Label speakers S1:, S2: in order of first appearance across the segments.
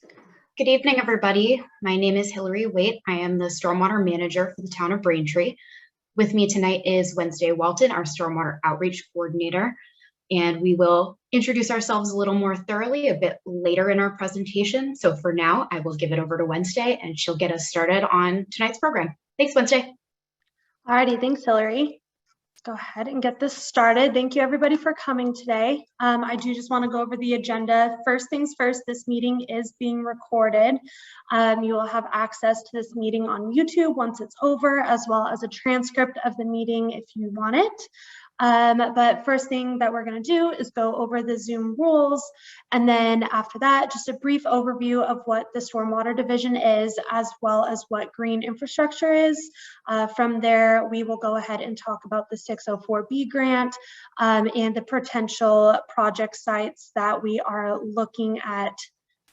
S1: Good evening, everybody. My name is Hillary Waite. I am the Stormwater Manager for the town of Braintree. With me tonight is Wednesday Walton, our Stormwater Outreach Coordinator, and we will introduce ourselves a little more thoroughly a bit later in our presentation. So for now, I will give it over to Wednesday and she'll get us started on tonight's program. Thanks, Wednesday.
S2: Alrighty, thanks, Hillary. Let's go ahead and get this started. Thank you, everybody, for coming today. I do just want to go over the agenda. First things first, this meeting is being recorded. You will have access to this meeting on YouTube once it's over, as well as a transcript of the meeting if you want it. But first thing that we're going to do is go over the Zoom rules. And then after that, just a brief overview of what the Stormwater Division is, as well as what green infrastructure is. From there, we will go ahead and talk about the 604B grant and the potential project sites that we are looking at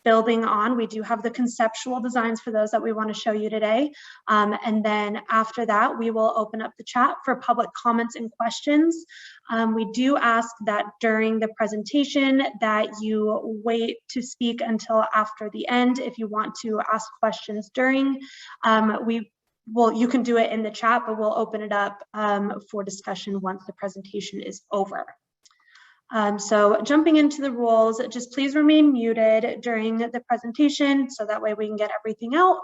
S2: building on. We do have the conceptual designs for those that we want to show you today. And then after that, we will open up the chat for public comments and questions. We do ask that during the presentation that you wait to speak until after the end. If you want to ask questions during, you can do it in the chat, but we'll open it up for discussion once the presentation is over. So jumping into the rules, just please remain muted during the presentation so that way we can get everything out.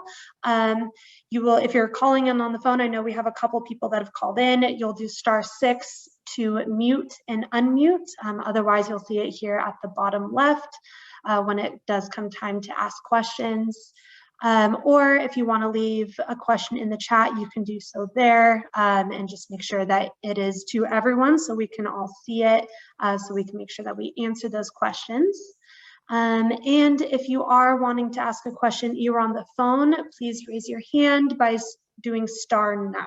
S2: If you're calling in on the phone, I know we have a couple people that have called in, you'll do *6 to mute and unmute. Otherwise, you'll see it here at the bottom left when it does come time to ask questions. Or if you want to leave a question in the chat, you can do so there and just make sure that it is to everyone so we can all see it, so we can make sure that we answer those questions. And if you are wanting to ask a question, you're on the phone, please raise your hand by doing *9.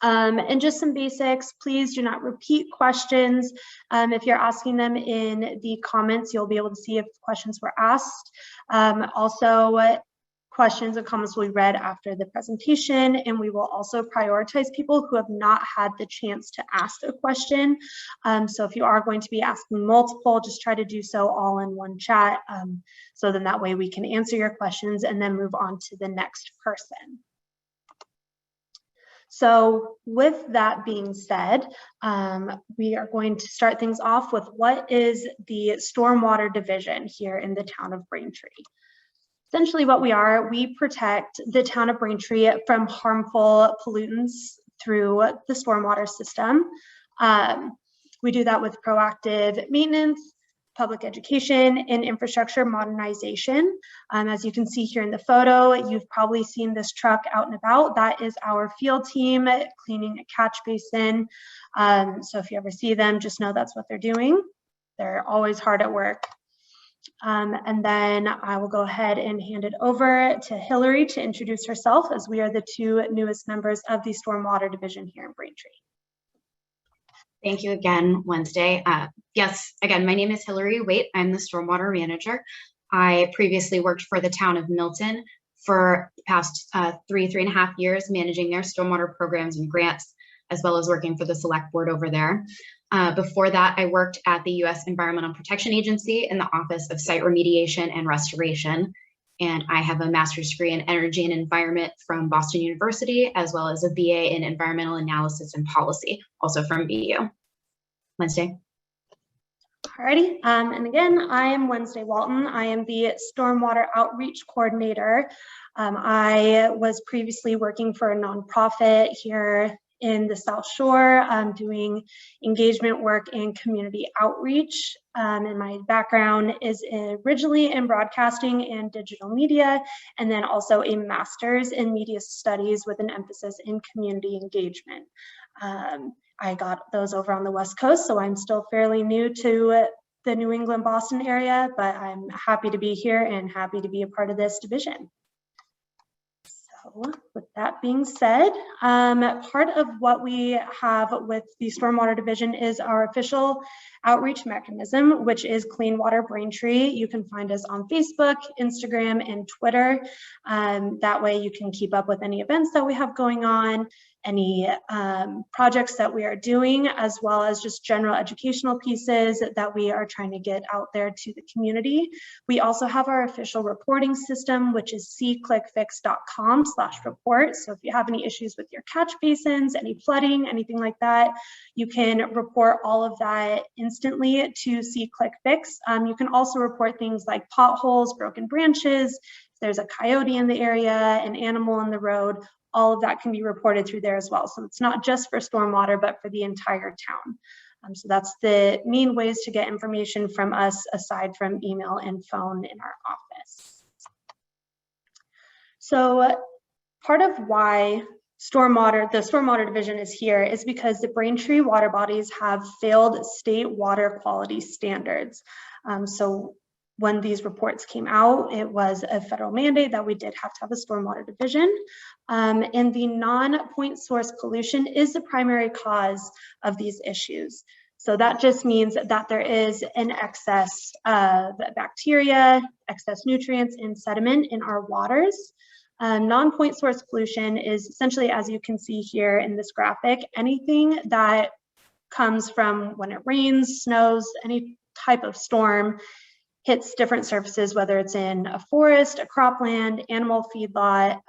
S2: And just some basics, please do not repeat questions. If you're asking them in the comments, you'll be able to see if questions were asked. Also, questions and comments will be read after the presentation, and we will also prioritize people who have not had the chance to ask a question. So if you are going to be asking multiple, just try to do so all in one chat. So then that way we can answer your questions and then move on to the next person. So with that being said, we are going to start things off with what is the Stormwater Division here in the town of Braintree. Essentially what we protect the town of Braintree from harmful pollutants through the stormwater system. We do that with proactive maintenance, public education, and infrastructure modernization. As you can see here in the photo, you've probably seen this truck out and about. That is our field team cleaning a catch basin. So if you ever see them, just know that's what they're doing. They're always hard at work. And then I will go ahead and hand it over to Hillary to introduce herself, as we are the two newest members of the Stormwater Division here in Braintree.
S1: Thank you again, Wednesday. Yes, again, my name is Hillary Waite. I'm the Stormwater Manager. I previously worked for the town of Milton for the past 3.5 years, managing their stormwater programs and grants, as well as working for the select board over there. Before that, I worked at the U.S. Environmental Protection Agency in the Office of Site Remediation and Restoration. And I have a master's degree in energy and environment from Boston University, as well as a BA in environmental analysis and policy, also from BU. Wednesday.
S2: Alrighty, and again, I am Wednesday Walton. I am the Stormwater Outreach Coordinator. I was previously working for a nonprofit here in the South Shore, doing engagement work and community outreach. And my background is originally in broadcasting and digital media, and then also a master's in media studies with an emphasis in community engagement. I got those over on the West Coast, so I'm still fairly new to the New England, Boston area, but I'm happy to be here and happy to be a part of this division. So with that being said, part of what we have with the Stormwater Division is our official outreach mechanism, which is Clean Water Braintree. You can find us on Facebook, Instagram, and Twitter. That way you can keep up with any events that we have going on, any projects that we are doing, as well as just general educational pieces that we are trying to get out there to the community. We also have our official reporting system, which is seeclickfix.com/report. So if you have any issues with your catch basins, any flooding, anything like that, you can report all of that instantly to SeeClickFix. You can also report things like potholes, broken branches, if there's a coyote in the area, an animal in the road, all of that can be reported through there as well. So it's not just for stormwater, but for the entire town. So that's the main ways to get information from us aside from email and phone in our office. So part of why the Stormwater Division is here is because the Braintree water bodies have failed state water quality standards. So when these reports came out, it was a federal mandate that we did have to have a Stormwater Division. And the non-point source pollution is the primary cause of these issues. So that just means that there is an excess of bacteria, excess nutrients, and sediment in our waters. Non-point source pollution is essentially, as you can see here in this graphic, anything that comes from when it rains, snows, any type of storm, hits different surfaces, whether it's in a forest, a cropland, animal feedlot,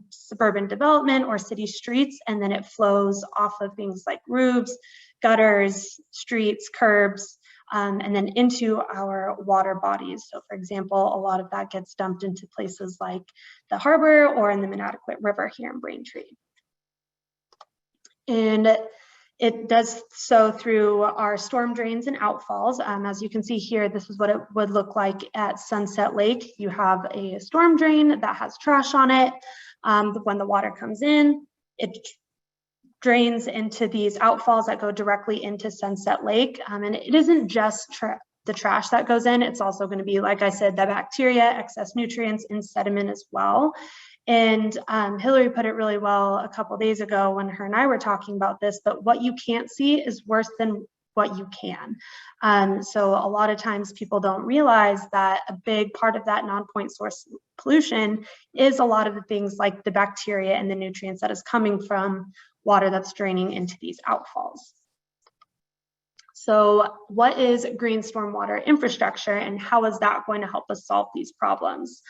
S2: suburban development, or city streets, and then it flows off of things like roofs, gutters, streets, curbs, and then into our water bodies. So for example, a lot of that gets dumped into places like the harbor or in the Manatequit River here in Braintree. And it does so through our storm drains and outfalls. As you can see here, this is what it would look like at Sunset Lake. You have a storm drain that has trash on it. When the water comes in, it drains into these outfalls that go directly into Sunset Lake. And it isn't just the trash that goes in, it's also going to be, like I said, the bacteria, excess nutrients, and sediment as well. And Hillary put it really well a couple days ago when her and I were talking about this, but what you can't see is worse than what you can. So a lot of times people don't realize that a big part of that non-point source pollution is a lot of the things like the bacteria and the nutrients that is coming from water that's draining into these outfalls. So what is green stormwater infrastructure and how is that going to help us solve these problems?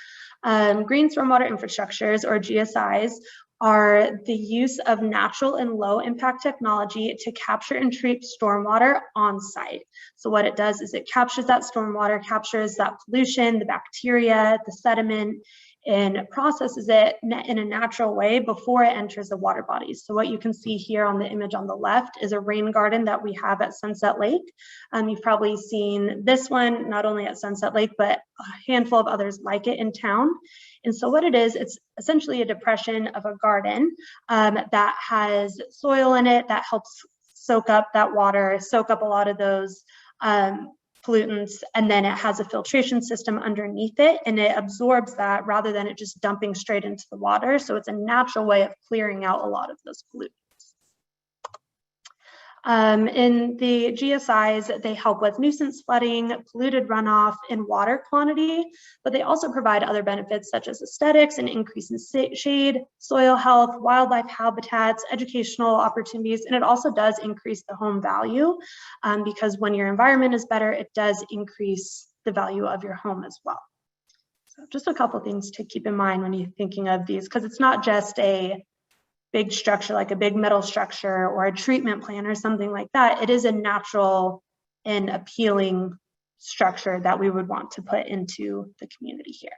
S2: Green stormwater infrastructures, or GSIs, are the use of natural and low impact technology to capture and treat stormwater on site. So what it does is it captures that stormwater, captures that pollution, the bacteria, the sediment, and processes it in a natural way before it enters the water bodies. So what you can see here on the image on the left is a rain garden that we have at Sunset Lake. You've probably seen this one, not only at Sunset Lake, but a handful of others like it in town. And so what it is, it's essentially a depression of a garden that has soil in it that helps soak up that water, soak up a lot of those pollutants, and then it has a filtration system underneath it and it absorbs that rather than it just dumping straight into the water. So it's a natural way of clearing out a lot of those pollutants. In the GSIs, they help with nuisance flooding, polluted runoff, and water quantity, but they also provide other benefits such as aesthetics and increase in shade, soil health, wildlife habitats, educational opportunities, and it also does increase the home value because when your environment is better, it does increase the value of your home as well. So just a couple things to keep in mind when you're thinking of these, because it's not just a big structure like a big metal structure or a treatment plant or something like that. It is a natural and appealing structure that we would want to put into the community here.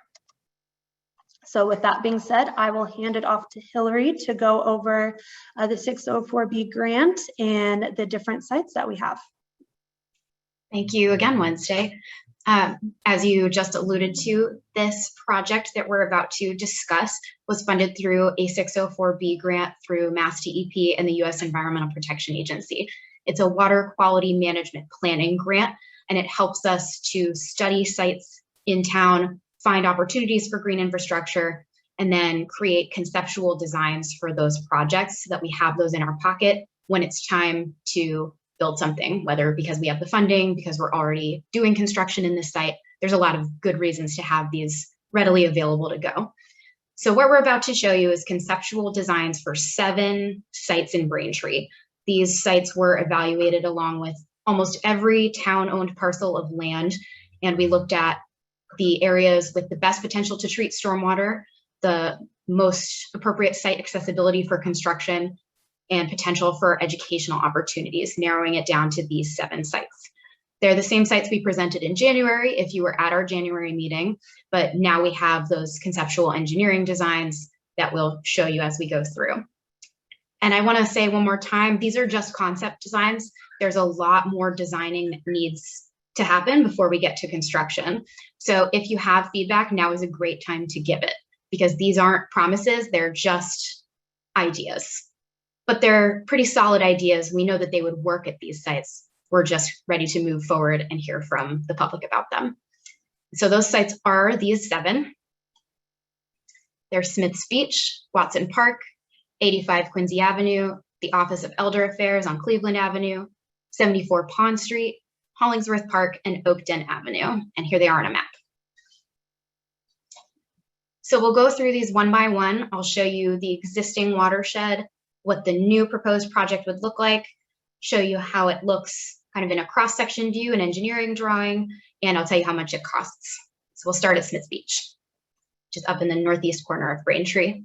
S2: So with that being said, I will hand it off to Hillary to go over the 604B grant and the different sites that we have.
S1: Thank you again, Wednesday. As you just alluded to, this project that we're about to discuss was funded through a 604B grant through Mass DEP and the U.S. Environmental Protection Agency. It's a water quality management planning grant, and it helps us to study sites in town, find opportunities for green infrastructure, and then create conceptual designs for those projects so that we have those in our pocket when it's time to build something, whether because we have the funding, because we're already doing construction in this site. There's a lot of good reasons to have these readily available to go. So what we're about to show you is conceptual designs for 7 sites in Braintree. These sites were evaluated along with almost every town-owned parcel of land, and we looked at the areas with the best potential to treat stormwater, the most appropriate site accessibility for construction, and potential for educational opportunities, narrowing it down to these 7 sites. They're the same sites we presented in January if you were at our January meeting, but now we have those conceptual engineering designs that we'll show you as we go through. And I want to say one more time, these are just concept designs. There's a lot more designing that needs to happen before we get to construction. So if you have feedback, now is a great time to give it, because these aren't promises, they're just ideas. But they're pretty solid ideas. We know that they would work at these sites. We're just ready to move forward and hear from the public about them. So those sites are these 7. They're Smith's Beach, Watson Park, 85 Quincy Avenue, the Office of Elder Affairs on Cleveland Avenue, 74 Pond Street, Hollingsworth Park, and Oakden Avenue. And here they are on a map. So we'll go through these one by one. I'll show you the existing watershed, what the new proposed project would look like, show you how it looks kind of in a cross-section view, an engineering drawing, and I'll tell you how much it costs. So we'll start at Smith's Beach, which is up in the northeast corner of Braintree.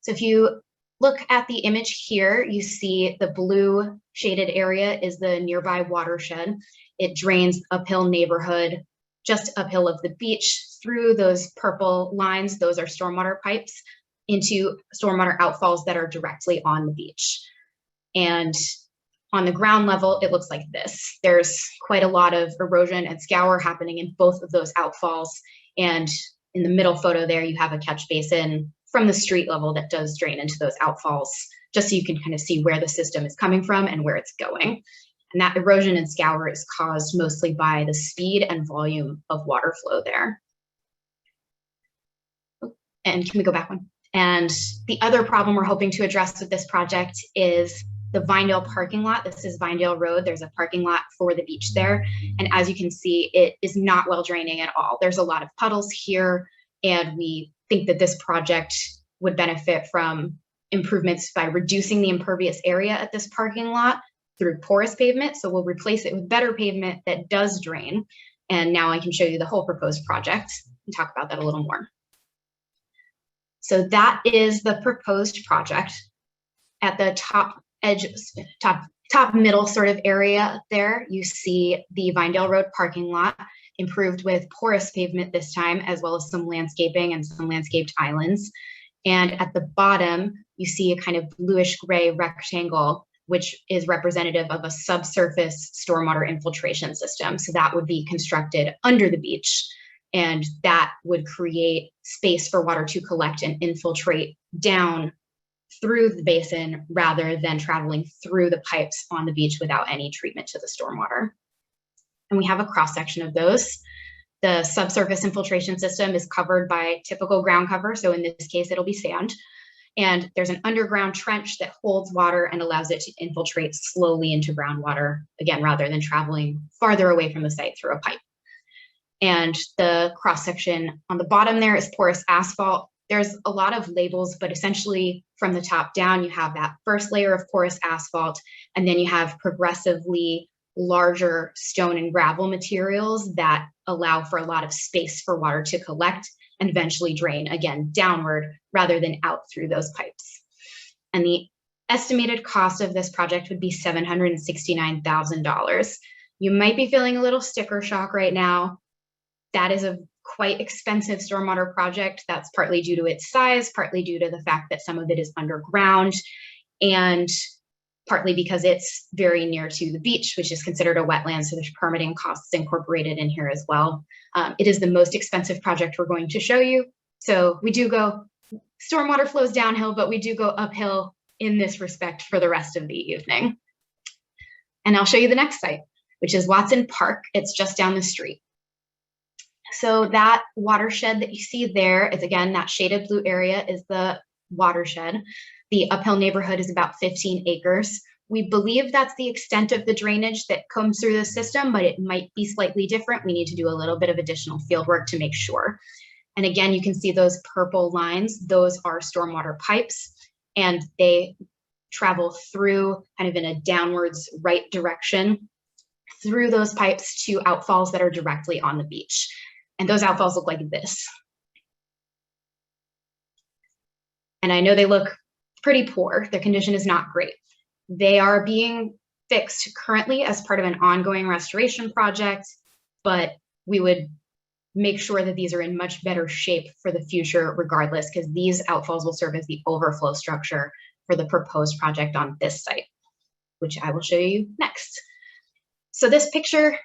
S1: So if you look at the image here, you see the blue shaded area is the nearby watershed. It drains uphill neighborhood, just uphill of the beach, through those purple lines, those are stormwater pipes, into stormwater outfalls that are directly on the beach. And on the ground level, it looks like this. There's quite a lot of erosion and scour happening in both of those outfalls. And in the middle photo there, you have a catch basin from the street level that does drain into those outfalls, just so you can kind of see where the system is coming from and where it's going. And that erosion and scour is caused mostly by the speed and volume of water flow there. And can we go back one? And the other problem we're hoping to address with this project is the Vinedale parking lot. This is Vinedale Road. There's a parking lot for the beach there. And as you can see, it is not well draining at all. There's a lot of puddles here, and we think that this project would benefit from improvements by reducing the impervious area at this parking lot through porous pavement. So we'll replace it with better pavement that does drain. And now I can show you the whole proposed project and talk about that a little more. So that is the proposed project. At the top edge, top middle sort of area there, you see the Vinedale Road parking lot, improved with porous pavement this time, as well as some landscaping and some landscaped islands. And at the bottom, you see a kind of bluish gray rectangle, which is representative of a subsurface stormwater infiltration system. So that would be constructed under the beach, and that would create space for water to collect and infiltrate down through the basin rather than traveling through the pipes on the beach without any treatment to the stormwater. And we have a cross section of those. The subsurface infiltration system is covered by typical ground cover. So in this case, it'll be sand. And there's an underground trench that holds water and allows it to infiltrate slowly into groundwater, again, rather than traveling farther away from the site through a pipe. And the cross section on the bottom there is porous asphalt. There's a lot of labels, but essentially from the top down, you have that first layer of porous asphalt, and then you have progressively larger stone and gravel materials that allow for a lot of space for water to collect and eventually drain, again, downward rather than out through those pipes. And the estimated cost of this project would be $769,000. You might be feeling a little sticker shock right now. That is a quite expensive stormwater project. That's partly due to its size, partly due to the fact that some of it is underground, and partly because it's very near to the beach, which is considered a wetland, so there's permitting costs incorporated in here as well. It is the most expensive project we're going to show you. So we do go, stormwater flows downhill, but we do go uphill in this respect for the rest of the evening. And I'll show you the next site, which is Watson Park. It's just down the street. So that watershed that you see there is, again, that shaded blue area is the watershed. The uphill neighborhood is about 15 acres. We believe that's the extent of the drainage that comes through the system, but it might be slightly different. We need to do a little bit of additional field work to make sure. And again, you can see those purple lines. Those are stormwater pipes, and they travel through kind of in a downwards right direction through those pipes to outfalls that are directly on the beach. And those outfalls look like this. And I know they look pretty poor. Their condition is not great. They are being fixed currently as part of an ongoing restoration project, but we would make sure that these are in much better shape for the future regardless, because these outfalls will serve as the overflow structure for the proposed project on this site, which I will show you next. So this picture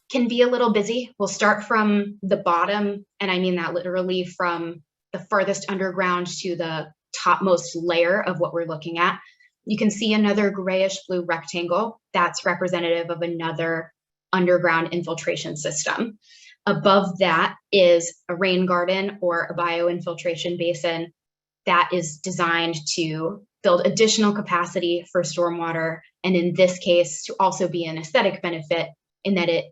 S1: can be a little busy. We'll start from the bottom, and I mean that literally from the farthest underground to the topmost layer of what we're looking at. You can see another grayish blue rectangle. That's representative of another underground infiltration system. Above that is a rain garden or a bioinfiltration basin that is designed to build additional capacity for stormwater, and in this case, to also be an aesthetic benefit in that it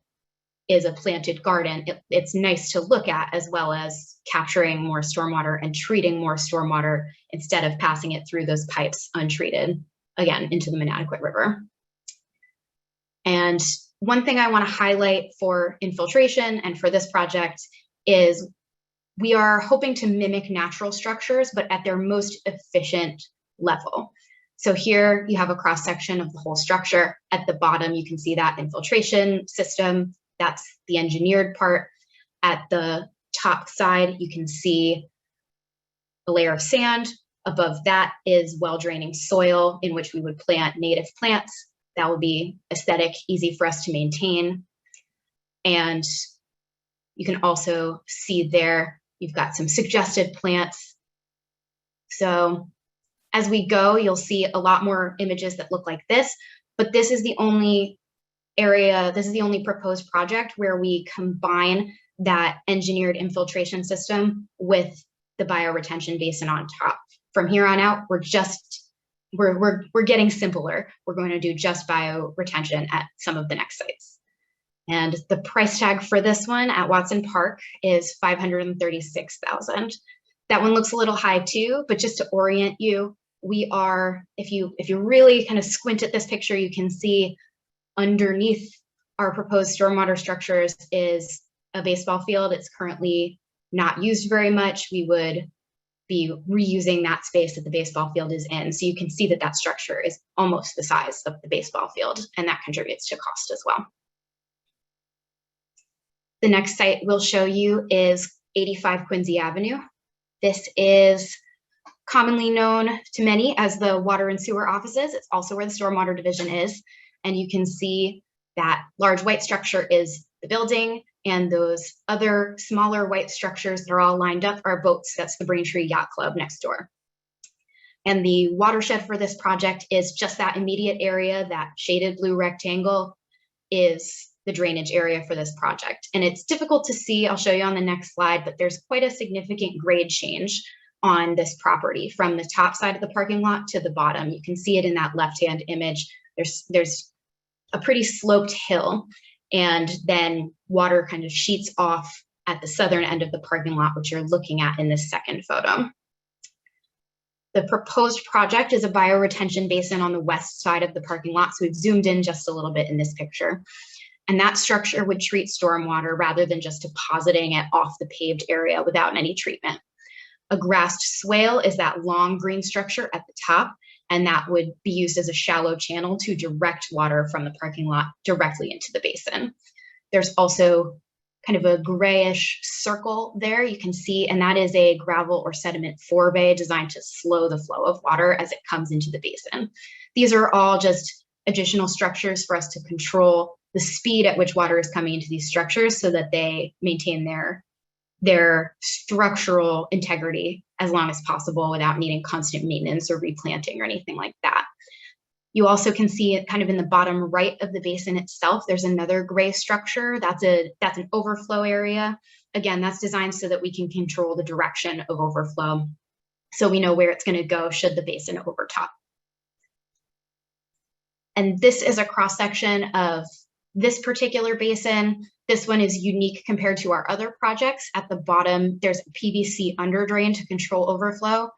S1: is a planted garden. It's nice to look at, as well as capturing more stormwater and treating more stormwater instead of passing it through those pipes untreated, again, into the Manatequit River. And one thing I want to highlight for infiltration and for this project is we are hoping to mimic natural structures, but at their most efficient level. So here you have a cross section of the whole structure. At the bottom, you can see that infiltration system. That's the engineered part. At the top side, you can see a layer of sand. Above that is well-draining soil in which we would plant native plants. That will be aesthetic, easy for us to maintain. And you can also see there, you've got some suggested plants. So as we go, you'll see a lot more images that look like this, but this is the only area, this is the only proposed project where we combine that engineered infiltration system with the bioretention basin on top. From here on out, we're getting simpler. We're going to do just bioretention at some of the next sites. And the price tag for this one at Watson Park is $536,000. That one looks a little high too, but just to orient you, we are, if you really kind of squint at this picture, you can see underneath our proposed stormwater structures is a baseball field. It's currently not used very much. We would be reusing that space that the baseball field is in. So you can see that that structure is almost the size of the baseball field, and that contributes to cost as well. The next site we'll show you is 85 Quincy Avenue. This is commonly known to many as the water and sewer offices. It's also where the stormwater division is. And you can see that large white structure is the building, and those other smaller white structures that are all lined up are boats. That's the Braintree Yacht Club next door. And the watershed for this project is just that immediate area. That shaded blue rectangle is the drainage area for this project. And it's difficult to see, I'll show you on the next slide, but there's quite a significant grade change on this property from the top side of the parking lot to the bottom. You can see it in that left-hand image. There's a pretty sloped hill, and then water kind of sheets off at the southern end of the parking lot, which you're looking at in this second photo. The proposed project is a bioretention basin on the west side of the parking lot. So we've zoomed in just a little bit in this picture. And that structure would treat stormwater rather than just depositing it off the paved area without any treatment. A grassed swale is that long green structure at the top, and that would be used as a shallow channel to direct water from the parking lot directly into the basin. There's also kind of a grayish circle there you can see, and that is a gravel or sediment forebay designed to slow the flow of water as it comes into the basin. These are all just additional structures for us to control the speed at which water is coming into these structures so that they maintain their structural integrity as long as possible without needing constant maintenance or replanting or anything like that. You also can see it kind of in the bottom right of the basin itself. There's another gray structure. That's an overflow area. again, that's designed so that we can control the direction of overflow, so we know where it's going to go should the basin overtop. And this is a cross-section of this particular basin. This one is unique compared to our other projects. At the bottom, there's a PVC under drain to control overflow.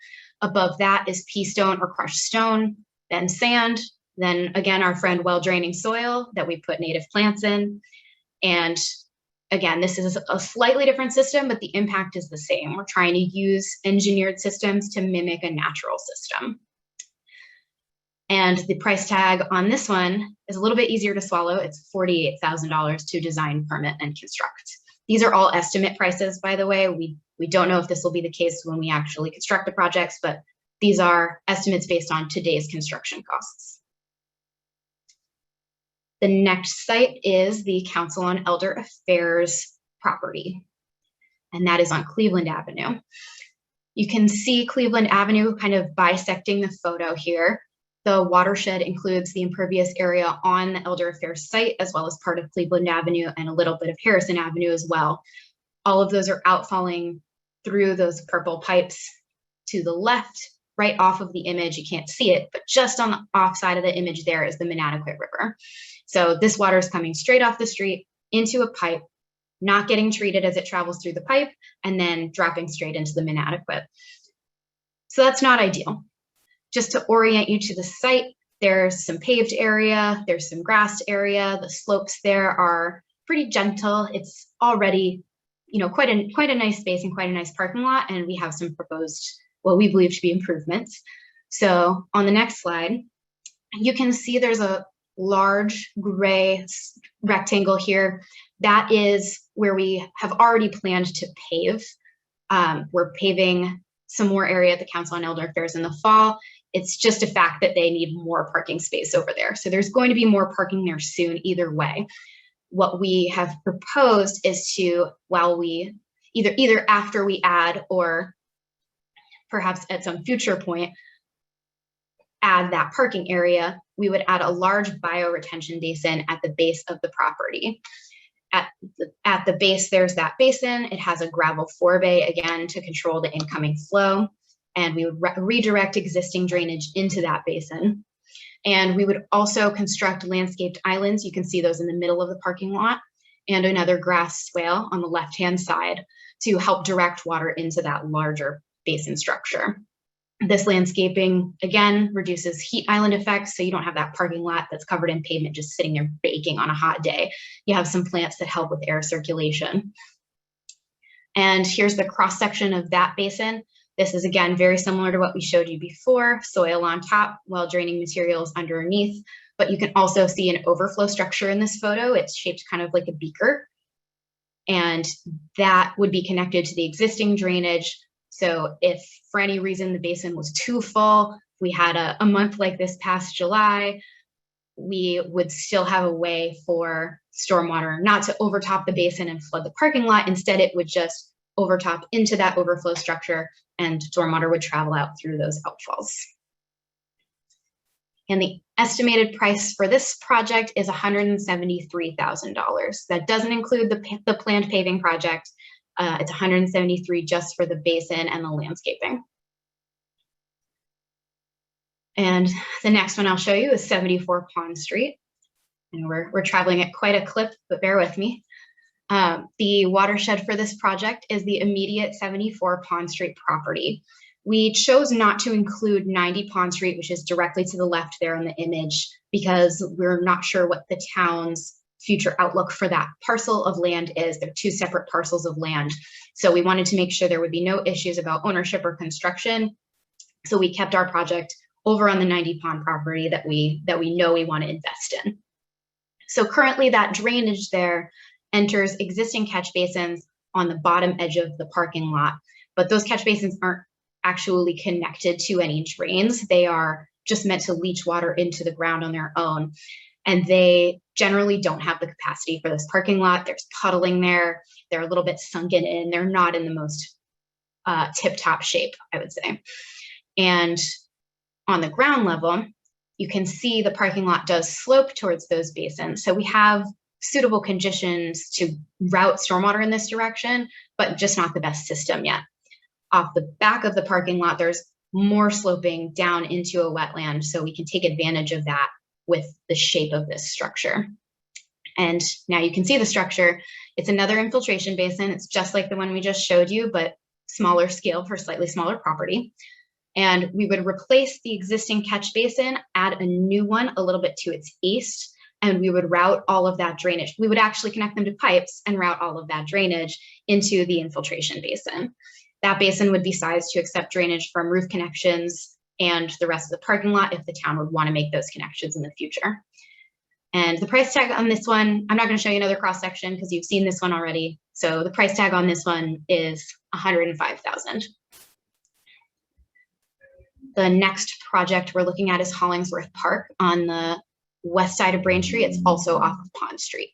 S1: Above that is pea stone or crushed stone, then sand, then again, our friend well-draining soil that we put native plants in. And again, this is a slightly different system, but the impact is the same. We're trying to use engineered systems to mimic a natural system. And the price tag on this one is a little bit easier to swallow. It's $48,000 to design, permit, and construct. These are all estimate prices, by the way. We don't know if this will be the case when we actually construct the projects, but these are estimates based on today's construction costs. The next site is the Council on Elder Affairs property, and that is on Cleveland Avenue. You can see Cleveland Avenue kind of bisecting the photo here. The watershed includes the impervious area on the Elder Affairs site, as well as part of Cleveland Avenue and a little bit of Harrison Avenue as well. All of those are outfalling through those purple pipes to the left, right off of the image. You can't see it, but just on the off side of the image there is the Manatequit River. So this water is coming straight off the street into a pipe, not getting treated as it travels through the pipe, and then dropping straight into the Manatequit. So that's not ideal. Just to orient you to the site, there's some paved area, there's some grassed area. The slopes there are pretty gentle. It's already, quite a nice space and quite a nice parking lot, and we have some proposed, what we believe to be improvements. So on the next slide, you can see there's a large gray rectangle here. That is where we have already planned to pave. We're paving some more area at the Council on Elder Affairs in the fall. It's just a fact that they need more parking space over there. So there's going to be more parking there soon either way. What we have proposed is to, while we, either after we add or perhaps at some future point, add that parking area, we would add a large bioretention basin at the base of the property. At the base, there's that basin. It has a gravel forebay, again, to control the incoming flow. And we would redirect existing drainage into that basin. And we would also construct landscaped islands. You can see those in the middle of the parking lot, and another grass swale on the left-hand side to help direct water into that larger basin structure. This landscaping, again, reduces heat island effects, so you don't have that parking lot that's covered in pavement just sitting there baking on a hot day. You have some plants that help with air circulation. And here's the cross-section of that basin. This is, again, very similar to what we showed you before, soil on top, well-draining materials underneath, but you can also see an overflow structure in this photo. It's shaped kind of like a beaker, and that would be connected to the existing drainage. So if for any reason the basin was too full, we had a month like this past July, we would still have a way for stormwater not to overtop the basin and flood the parking lot. Instead, it would just overtop into that overflow structure, and stormwater would travel out through those outfalls. And the estimated price for this project is $173,000. That doesn't include the planned paving project. It's $173,000 just for the basin and the landscaping. And the next one I'll show you is 74 Pond Street. And we're traveling at quite a clip, but bear with me. The watershed for this project is the immediate 74 Pond Street property. We chose not to include 90 Pond Street, which is directly to the left there in the image, because we're not sure what the town's future outlook for that parcel of land is. They're two separate parcels of land. So we wanted to make sure there would be no issues about ownership or construction. So we kept our project over on the 90 Pond property that we know we want to invest in. So currently that drainage there enters existing catch basins on the bottom edge of the parking lot, but those catch basins aren't actually connected to any drains. They are just meant to leach water into the ground on their own. And they generally don't have the capacity for this parking lot. There's puddling there. They're a little bit sunken in. They're not in the most tip-top shape, I would say. And on the ground level, you can see the parking lot does slope towards those basins. So we have suitable conditions to route stormwater in this direction, but just not the best system yet. Off the back of the parking lot, there's more sloping down into a wetland, so we can take advantage of that with the shape of this structure. And now you can see the structure. It's another infiltration basin. It's just like the one we just showed you, but smaller scale for slightly smaller property. And we would replace the existing catch basin, add a new one a little bit to its east, and we would route all of that drainage. We would actually connect them to pipes and route all of that drainage into the infiltration basin. That basin would be sized to accept drainage from roof connections and the rest of the parking lot if the town would want to make those connections in the future. And the price tag on this one, I'm not going to show you another cross section because you've seen this one already. So the price tag on this one is $105,000. The next project we're looking at is Hollingsworth Park on the west side of Braintree. It's also off of Pond Street.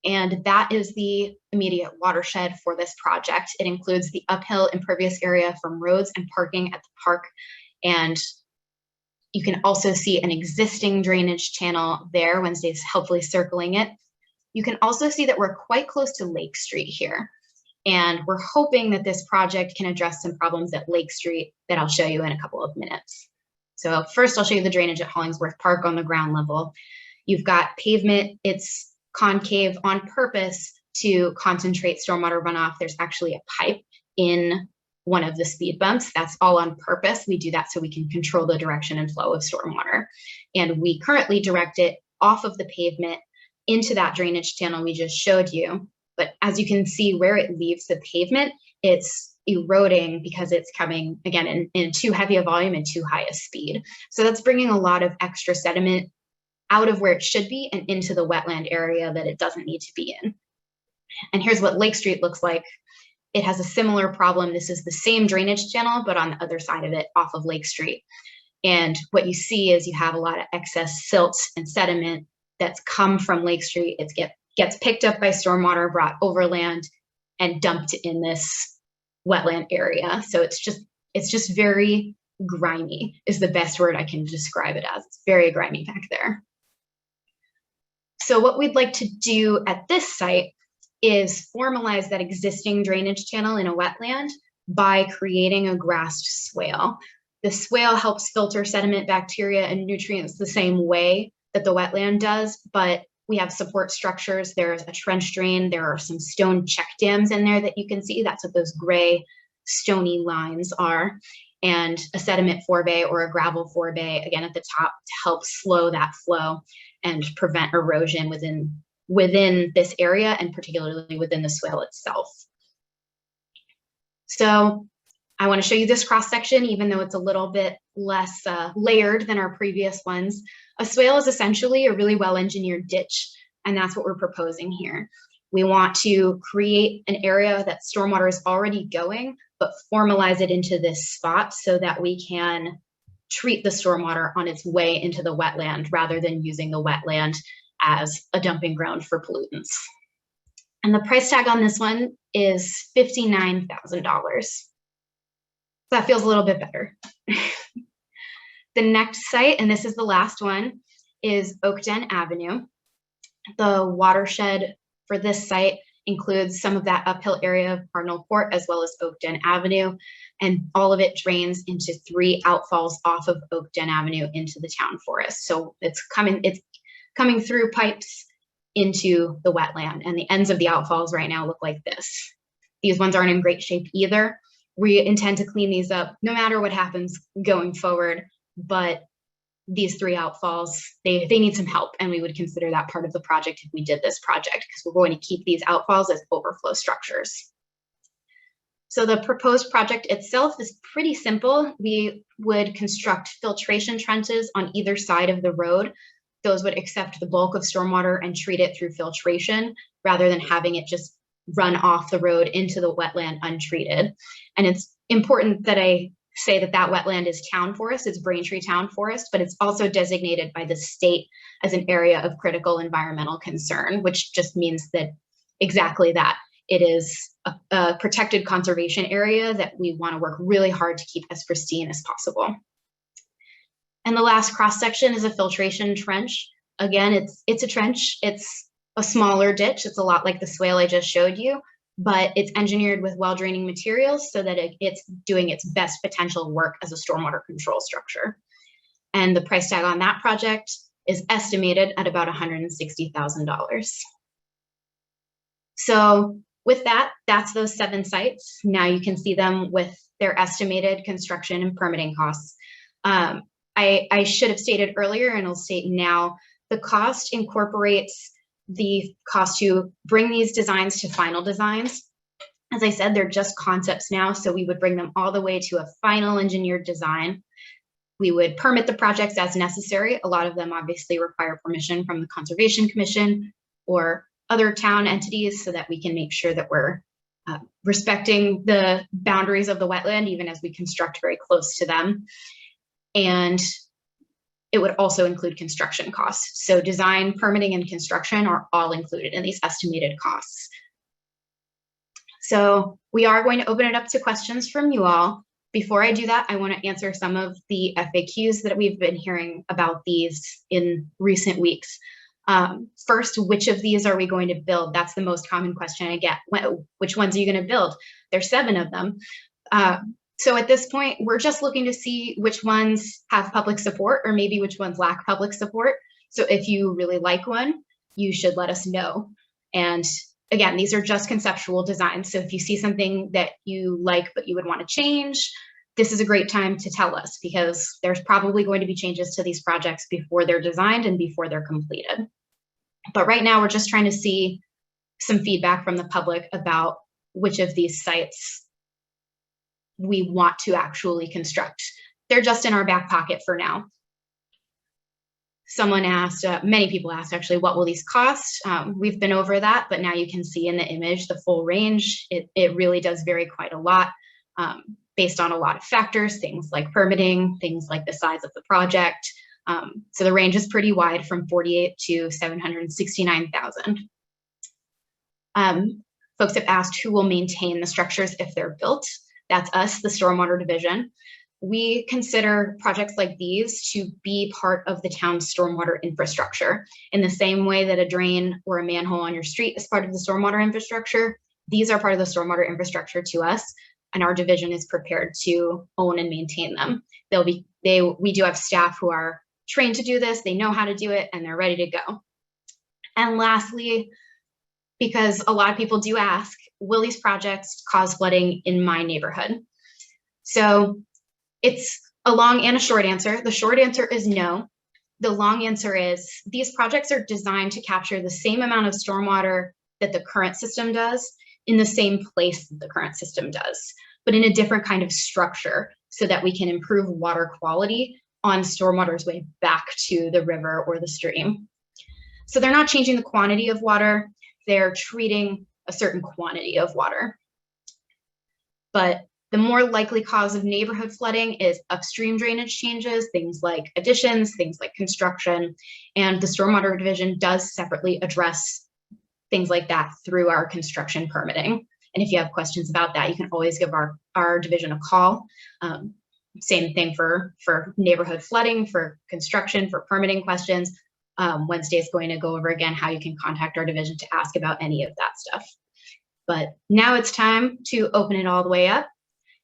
S1: And that is the immediate watershed for this project. It includes the uphill impervious area from roads and parking at the park. And you can also see an existing drainage channel there. Wednesday's helpfully circling it. You can also see that we're quite close to Lake Street here. And we're hoping that this project can address some problems at Lake Street that I'll show you in a couple of minutes. So first I'll show you the drainage at Hollingsworth Park on the ground level. You've got pavement, it's concave on purpose to concentrate stormwater runoff. There's actually a pipe in one of the speed bumps. That's all on purpose. We do that so we can control the direction and flow of stormwater. And we currently direct it off of the pavement into that drainage channel we just showed you. But as you can see where it leaves the pavement, it's eroding because it's coming, again, in too heavy a volume and too high a speed. So that's bringing a lot of extra sediment out of where it should be and into the wetland area that it doesn't need to be in. And here's what Lake Street looks like. It has a similar problem. This is the same drainage channel, but on the other side of it off of Lake Street. And what you see is you have a lot of excess silt and sediment that's come from Lake Street. It gets picked up by stormwater, brought overland, and dumped in this wetland area. So it's just very grimy is the best word I can describe it as. It's very grimy back there. So what we'd like to do at this site is formalize that existing drainage channel in a wetland by creating a grassed swale. The swale helps filter sediment, bacteria, and nutrients the same way that the wetland does, but we have support structures. There's a trench drain. There are some stone check dams in there that you can see. That's what those gray stony lines are. And a sediment forebay or a gravel forebay, again, at the top to help slow that flow and prevent erosion within this area and particularly within the swale itself. So I want to show you this cross section, even though it's a little bit less layered than our previous ones. A swale is essentially a really well-engineered ditch, and that's what we're proposing here. We want to create an area that stormwater is already going, but formalize it into this spot so that we can treat the stormwater on its way into the wetland rather than using the wetland as a dumping ground for pollutants. And the price tag on this one is $59,000. So that feels a little bit better. The next site, and this is the last one, is Oakden Avenue. The watershed for this site includes some of that uphill area of Cardinal Court as well as Oakden Avenue, and all of it drains into 3 outfalls off of Oakden Avenue into the town forest. So it's coming through pipes into the wetland, and the ends of the outfalls right now look like this. These ones aren't in great shape either. We intend to clean these up no matter what happens going forward, but these 3 outfalls, they need some help, and we would consider that part of the project if we did this project, because we're going to keep these outfalls as overflow structures. So the proposed project itself is pretty simple. We would construct filtration trenches on either side of the road. Those would accept the bulk of stormwater and treat it through filtration rather than having it just run off the road into the wetland untreated. And it's important that I say that that wetland is town forest, it's Braintree Town Forest, but it's also designated by the state as an area of critical environmental concern, which just means that exactly that. It is a protected conservation area that we want to work really hard to keep as pristine as possible. And the last cross section is a filtration trench. Again, it's a trench. It's a smaller ditch. It's a lot like the swale I just showed you, but it's engineered with well-draining materials so that it's doing its best potential work as a stormwater control structure. And the price tag on that project is estimated at about $160,000. So with that, that's those 7 sites. Now you can see them with their estimated construction and permitting costs. I should have stated earlier, and I'll state now, the cost incorporates the cost to bring these designs to final designs. As I said, they're just concepts now, so we would bring them all the way to a final engineered design. We would permit the projects as necessary. A lot of them obviously require permission from the Conservation Commission or other town entities so that we can make sure that we're respecting the boundaries of the wetland, even as we construct very close to them. And it would also include construction costs. So design, permitting, and construction are all included in these estimated costs. So we are going to open it up to questions from you all. Before I do that, I want to answer some of the FAQs that we've been hearing about these in recent weeks. First, which of these are we going to build? That's the most common question I get. Which ones are you going to build? There's 7 of them. So at this point, we're just looking to see which ones have public support or maybe which ones lack public support. So if you really like one, you should let us know. And again, these are just conceptual designs. So if you see something that you like but you would want to change, this is a great time to tell us, because there's probably going to be changes to these projects before they're designed and before they're completed. But right now, we're just trying to see some feedback from the public about which of these sites we want to actually construct. They're just in our back pocket for now. Someone asked, many people asked actually, what will these cost? We've been over that, but now you can see in the image the full range. It really does vary quite a lot based on a lot of factors, things like permitting, things like the size of the project. So the range is pretty wide, from 48 to 769,000. Folks have asked who will maintain the structures if they're built. That's us, the Stormwater Division. We consider projects like these to be part of the town's stormwater infrastructure. In the same way that a drain or a manhole on your street is part of the stormwater infrastructure, these are part of the stormwater infrastructure to us, and our division is prepared to own and maintain them. We do have staff who are trained to do this, they know how to do it, and they're ready to go. And lastly, because a lot of people do ask, will these projects cause flooding in my neighborhood? So it's a long and a short answer. The short answer is no. The long answer is these projects are designed to capture the same amount of stormwater that the current system does in the same place that the current system does, but in a different kind of structure so that we can improve water quality on stormwater's way back to the river or the stream. So they're not changing the quantity of water, they're treating a certain quantity of water. But the more likely cause of neighborhood flooding is upstream drainage changes, things like additions, things like construction, and the Stormwater Division does separately address things like that through our construction permitting. And if you have questions about that, you can always give our division a call. Same thing for neighborhood flooding, for construction, for permitting questions. Wednesday is going to go over again how you can contact our division to ask about any of that stuff. But now it's time to open it all the way up.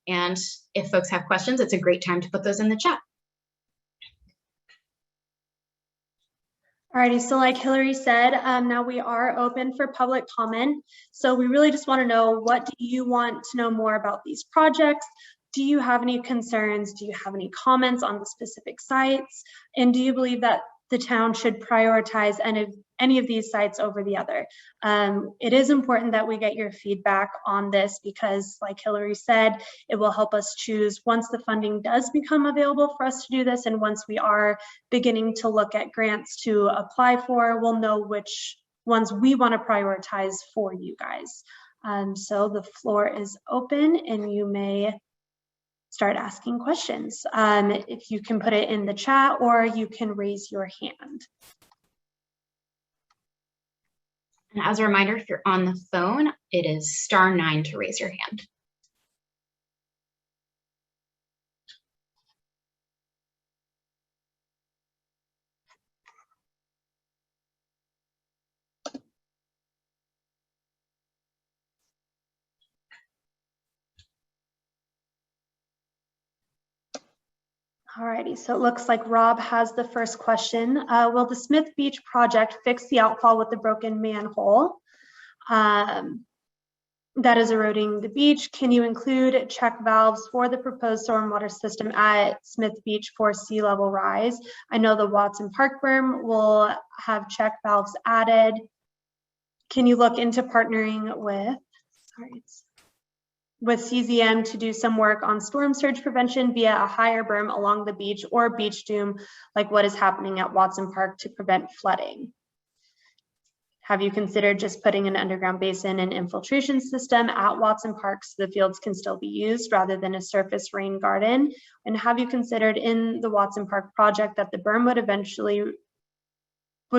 S1: And if folks have questions, it's a great time to put those in the chat.
S2: Alrighty, so like Hillary said, now we are open for public comment. So we really just want to know, what do you want to know more about these projects? Do you have any concerns? Do you have any comments on the specific sites? And do you believe that the town should prioritize any of these sites over the other? It is important that we get your feedback on this, because like Hillary said, it will help us choose once the funding does become available for us to do this, and once we are beginning to look at grants to apply for, we'll know which ones we want to prioritize for you guys. So the floor is open and you may start asking questions. If you can put it in the chat, or you can raise your hand.
S1: And as a reminder, if you're on the phone, it is *9 to raise your hand.
S2: Alrighty, so it looks like Rob has the first question. Will the Smith Beach project fix the outfall with the broken manhole that is eroding the beach? Can you include check valves for the proposed stormwater system at Smith Beach for sea level rise? I know the Watson Park berm will have check valves added. Can you look into partnering with CZM to do some work on storm surge prevention via a higher berm along the beach or beach dome, like what is happening at Watson Park to prevent flooding? Have you considered just putting an underground basin and infiltration system at Watson Park so the fields can still be used rather than a surface rain garden? And have you considered in the Watson Park project that the berm would eventually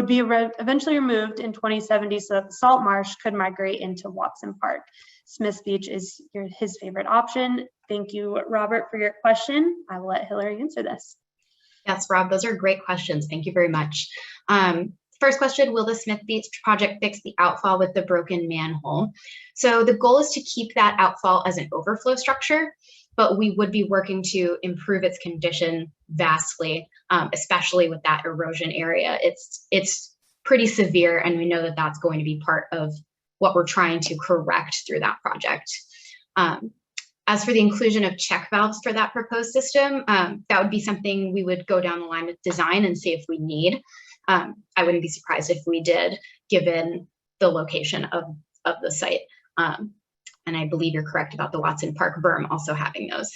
S2: be removed in 2070 so that the salt marsh could migrate into Watson Park? Smith Beach is his favorite option. Thank you, Robert, for your question. I will let Hillary answer this.
S1: Yes, Rob, those are great questions. Thank you very much. First question, will the Smith Beach project fix the outfall with the broken manhole? So the goal is to keep that outfall as an overflow structure, but we would be working to improve its condition vastly, especially with that erosion area. It's pretty severe, and we know that that's going to be part of what we're trying to correct through that project. As for the inclusion of check valves for that proposed system, that would be something we would go down the line with design and see if we need. I wouldn't be surprised if we did, given the location of the site. And I believe you're correct about the Watson Park berm also having those.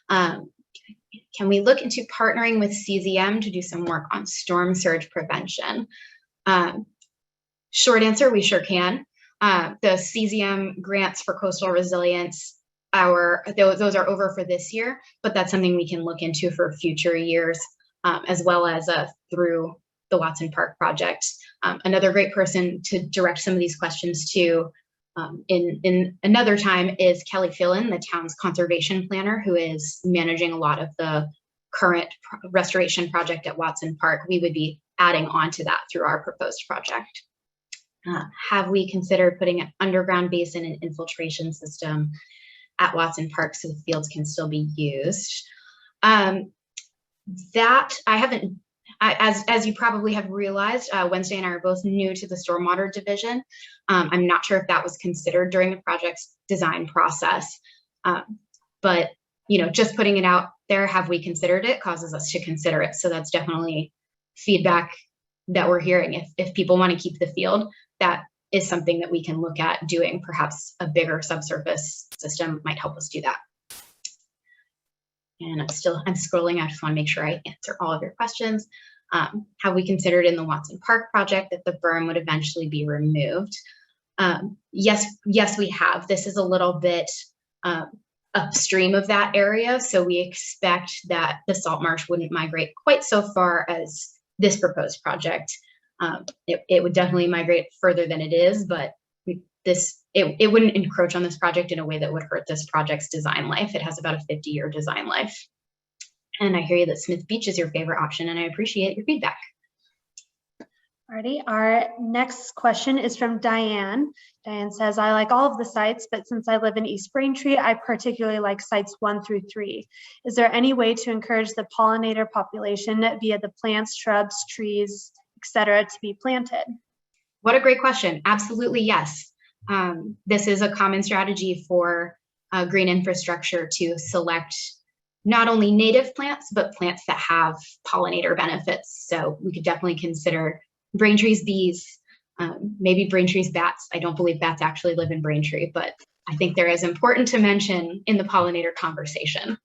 S1: Can we look into partnering with CZM to do some work on storm surge prevention? Short answer, we sure can. The CZM grants for coastal resilience, those are over for this year, but that's something we can look into for future years, as well as through the Watson Park project. Another great person to direct some of these questions to in another time is Kelly Phelan, the town's conservation planner, who is managing a lot of the current restoration project at Watson Park. We would be adding on to that through our proposed project. Have we considered putting an underground basin and infiltration system at Watson Park so the fields can still be used? That I haven't, as you probably have realized, Wednesday and I are both new to the stormwater division. I'm not sure if that was considered during the project's design process, but just putting it out there, have we considered it, causes us to consider it. So that's definitely feedback that we're hearing. If people want to keep the field, that is something that we can look at doing. Perhaps a bigger subsurface system might help us do that. And I'm scrolling. I just want to make sure I answer all of your questions. Have we considered in the Watson Park project that the berm would eventually be removed? Yes, we have. This is a little bit upstream of that area, so we expect that the salt marsh wouldn't migrate quite so far as this proposed project. It would definitely migrate further than it is, but it wouldn't encroach on this project in a way that would hurt this project's design life. It has about a 50-year design life. And I hear you that Smith Beach is your favorite option, and I appreciate your feedback.
S2: Alrighty, our next question is from Diane. Diane says, I like all of the sites, but since I live in East Braintree, I particularly like sites 1 through 3. Is there any way to encourage the pollinator population via the plants, shrubs, trees, etc. to be planted?
S1: What a great question. Absolutely, yes. This is a common strategy for green infrastructure to select not only native plants, but plants that have pollinator benefits. So we could definitely consider Braintree's bees, maybe Braintree's bats. I don't believe bats actually live in Braintree, but I think they're as important to mention in the pollinator conversation.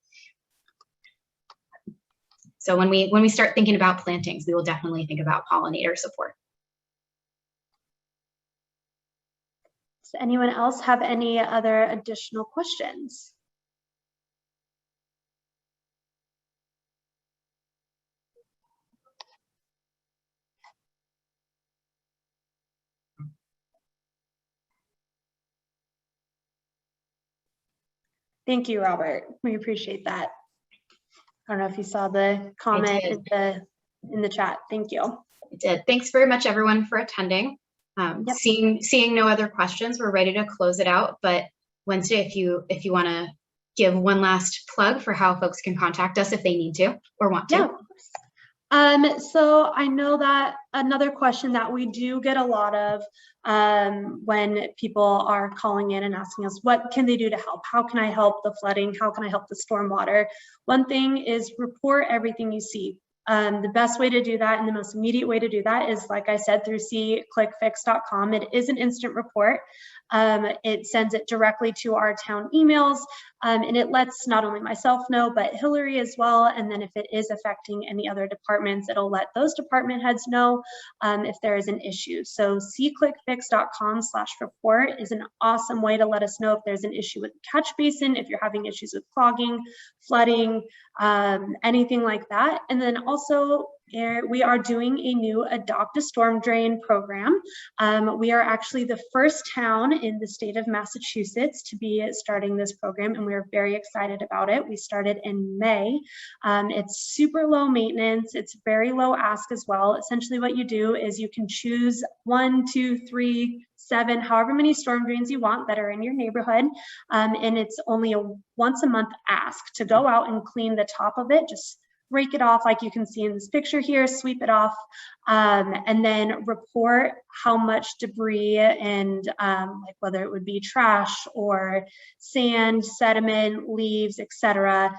S1: So when we start thinking about plantings, we will definitely think about pollinator support.
S2: Does anyone else have any other additional questions? Thank you, Robert. We appreciate that. I don't know if you saw the comment in the chat. Thank you.
S1: I did. Thanks very much, everyone, for attending. Yep. Seeing no other questions, we're ready to close it out. But Wednesday, if you want to give one last plug for how folks can contact us if they need to or want to?
S2: Yeah, of course. So I know that another question that we do get a lot of when people are calling in and asking us, what can they do to help? How can I help the flooding? How can I help the stormwater? One thing is report everything you see. The best way to do that and the most immediate way to do that is, like I said, through clickfix.com. It is an instant report. It sends it directly to our town emails, and it lets not only myself know, but Hillary as well. And then if it is affecting any other departments, it'll let those department heads know if there is an issue. So clickfix.com/report is an awesome way to let us know if there's an issue with the catch basin, if you're having issues with clogging, flooding, anything like that. And then also, we are doing a new Adopt a Storm Drain program. We are actually the first town in the state of Massachusetts to be starting this program, and we are very excited about it. We started in May. It's super low maintenance. It's very low ask as well. Essentially what you do is you can choose 1, 2, 3, 7, however many storm drains you want that are in your neighborhood. And it's only a once a month ask to go out and clean the top of it, just rake it off like you can see in this picture here, sweep it off, and then report how much debris and like whether it would be trash or sand, sediment, leaves, etc.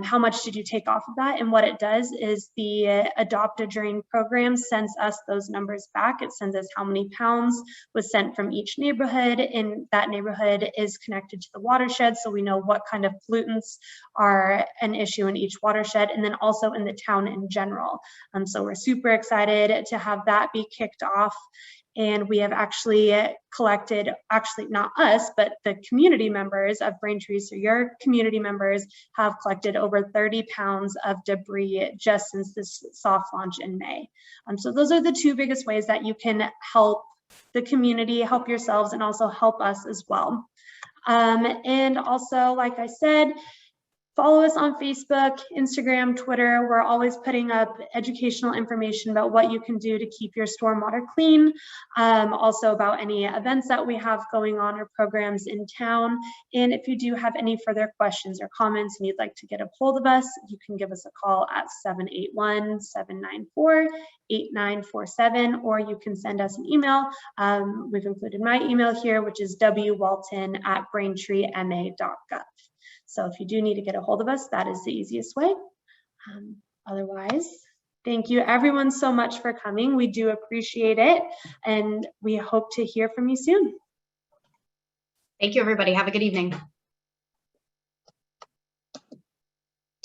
S2: How much did you take off of that? And what it does is the Adopt a Drain program sends us those numbers back. It sends us how many pounds was sent from each neighborhood, and that neighborhood is connected to the watershed, so we know what kind of pollutants are an issue in each watershed, and then also in the town in general. So we're super excited to have that be kicked off. And we have actually collected, actually not us, but the community members of Braintree, so your community members have collected over 30 pounds of debris just since this soft launch in May. So those are the two biggest ways that you can help the community, help yourselves, and also help us as well. And also, like I said, follow us on Facebook, Instagram, Twitter. We're always putting up educational information about what you can do to keep your stormwater clean. Also about any events that we have going on or programs in town. And if you do have any further questions or comments and you'd like to get a hold of us, you can give us a call at 781-794-8947, or you can send us an email. We've included my email here, which is wwalton@braintreema.gov. So if you do need to get a hold of us, that is the easiest way. Otherwise, thank you everyone so much for coming. We do appreciate it, and we hope to hear from you soon.
S1: Thank you, everybody. Have a good evening.